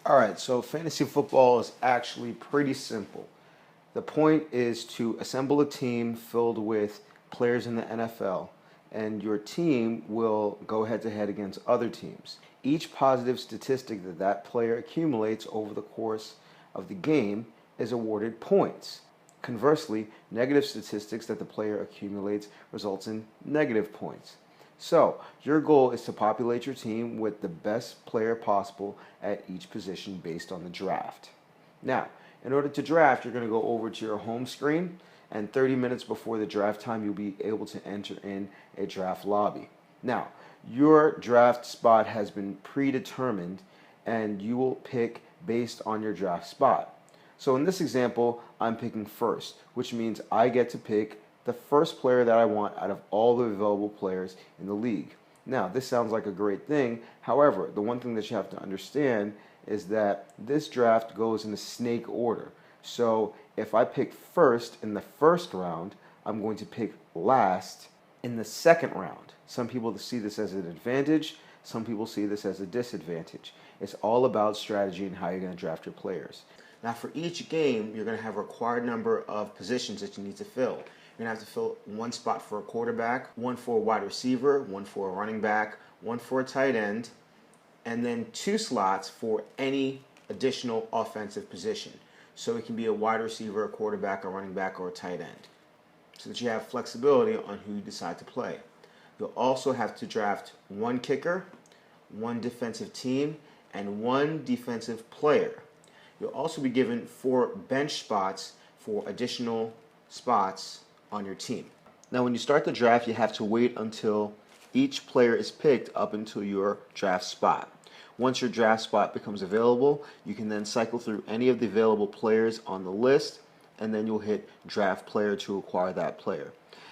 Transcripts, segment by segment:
Alright, so fantasy football is actually pretty simple. The point is to assemble a team filled with players in the NFL, and your team will go head to head against other teams. Each positive statistic that that player accumulates over the course of the game is awarded points. Conversely, negative statistics that the player accumulates results in negative points. So, your goal is to populate your team with the best player possible at each position based on the draft. Now, in order to draft, you're going to go over to your home screen, and 30 minutes before the draft time, you'll be able to enter in a draft lobby. Now, your draft spot has been predetermined, and you will pick based on your draft spot. So in this example, I'm picking first, which means I get to pick the first player that I want out of all the available players in the league. Now, this sounds like a great thing. However, the one thing that you have to understand is that this draft goes in a snake order. So if I pick first in the first round, I'm going to pick last in the second round. Some people see this as an advantage. Some people see this as a disadvantage. It's all about strategy and how you're going to draft your players. Now, for each game, you're going to have a required number of positions that you need to fill. You're going to have to fill one spot for a quarterback, one for a wide receiver, one for a running back, one for a tight end, and then 2 slots for any additional offensive position. So it can be a wide receiver, a quarterback, a running back, or a tight end, so that you have flexibility on who you decide to play. You'll also have to draft 1 kicker, 1 defensive team, and 1 defensive player. You'll also be given 4 bench spots for additional spots on your team. Now, when you start the draft, you have to wait until each player is picked up until your draft spot. Once your draft spot becomes available, you can then cycle through any of the available players on the list, and then you'll hit draft player to acquire that player.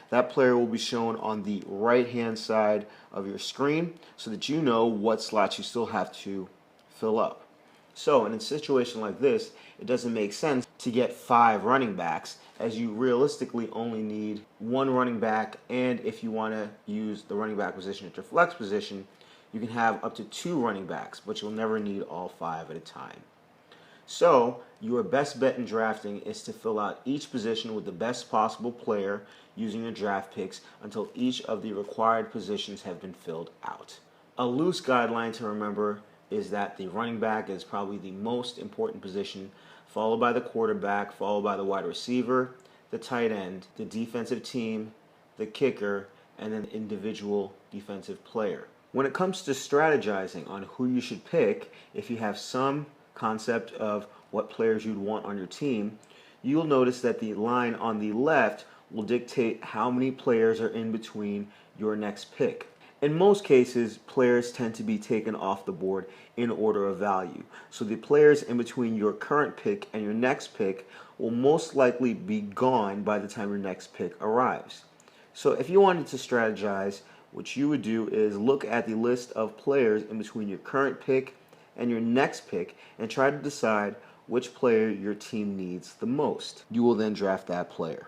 That player will be shown on the right-hand side of your screen so that you know what slots you still have to fill up. So in a situation like this, it doesn't make sense to get 5 running backs, as you realistically only need 1 running back, and if you want to use the running back position at your flex position, you can have up to 2 running backs, but you'll never need all 5 at a time. So your best bet in drafting is to fill out each position with the best possible player using your draft picks until each of the required positions have been filled out. A loose guideline to remember is that the running back is probably the most important position, followed by the quarterback, followed by the wide receiver, the tight end, the defensive team, the kicker, and an individual defensive player. When it comes to strategizing on who you should pick, if you have some concept of what players you'd want on your team, you'll notice that the line on the left will dictate how many players are in between your next pick. In most cases, players tend to be taken off the board in order of value. So the players in between your current pick and your next pick will most likely be gone by the time your next pick arrives. So if you wanted to strategize, what you would do is look at the list of players in between your current pick and your next pick and try to decide which player your team needs the most. You will then draft that player.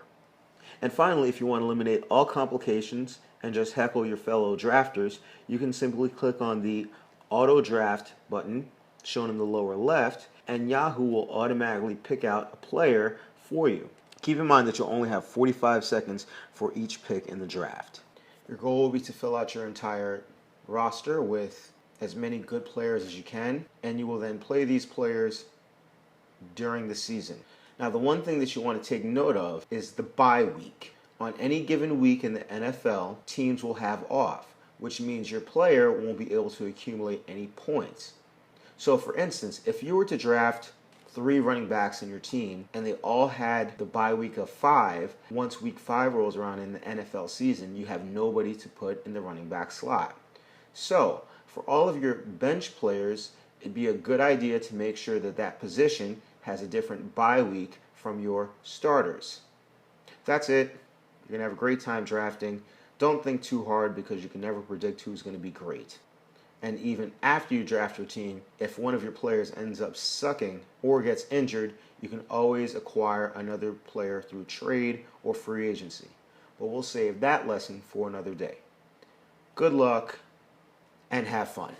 And finally, if you want to eliminate all complications and just heckle your fellow drafters, you can simply click on the Auto Draft button shown in the lower left, and Yahoo will automatically pick out a player for you. Keep in mind that you'll only have 45 seconds for each pick in the draft. Your goal will be to fill out your entire roster with as many good players as you can, and you will then play these players during the season. Now, the one thing that you want to take note of is the bye week. On any given week in the NFL, teams will have off, which means your player won't be able to accumulate any points. So, for instance, if you were to draft 3 running backs in your team and they all had the bye week of 5, once week 5 rolls around in the NFL season, you have nobody to put in the running back slot. So, for all of your bench players, it'd be a good idea to make sure that that position has a different bye week from your starters. That's it. You're going to have a great time drafting. Don't think too hard because you can never predict who's going to be great. And even after you draft your team, if one of your players ends up sucking or gets injured, you can always acquire another player through trade or free agency. But we'll save that lesson for another day. Good luck and have fun.